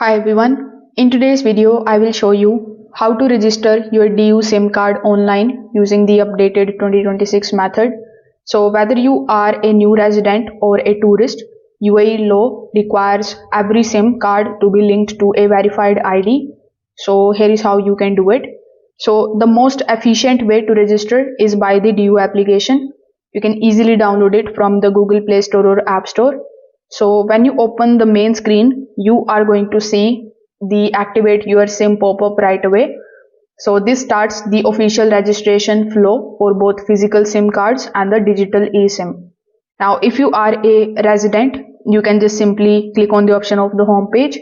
Hi everyone, in today's video I will show you how to register your DU SIM card online using the updated 2026 method. So whether you are a new resident or a tourist, UAE law requires every SIM card to be linked to a verified ID. So here is how you can do it. So the most efficient way to register is by the DU application. You can easily download it from the Google Play Store or App Store. So when you open the main screen, you are going to see the activate your SIM pop-up right away. So this starts the official registration flow for both physical SIM cards and the digital eSIM. Now, if you are a resident, you can just simply click on the option of the home page.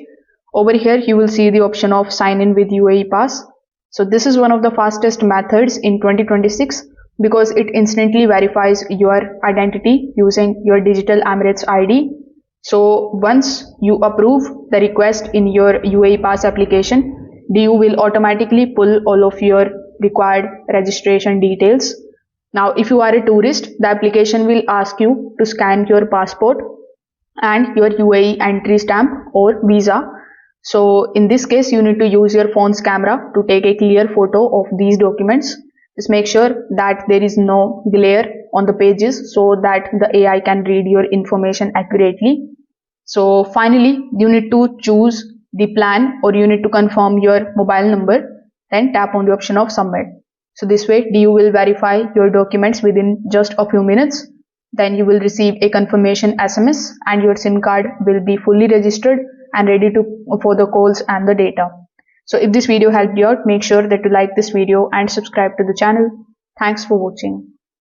Over here, you will see the option of sign in with UAE Pass. So this is one of the fastest methods in 2026 because it instantly verifies your identity using your digital Emirates ID. So once you approve the request in your UAE Pass application, DU will automatically pull all of your required registration details. Now, if you are a tourist, the application will ask you to scan your passport and your UAE entry stamp or visa. So in this case, you need to use your phone's camera to take a clear photo of these documents. Just make sure that there is no glare on the pages so that the AI can read your information accurately. So finally, you need to choose the plan or you need to confirm your mobile number, then tap on the option of submit. So this way, DU will verify your documents within just a few minutes. Then you will receive a confirmation SMS and your SIM card will be fully registered and ready for the calls and the data. So if this video helped you out, make sure that you like this video and subscribe to the channel. Thanks for watching.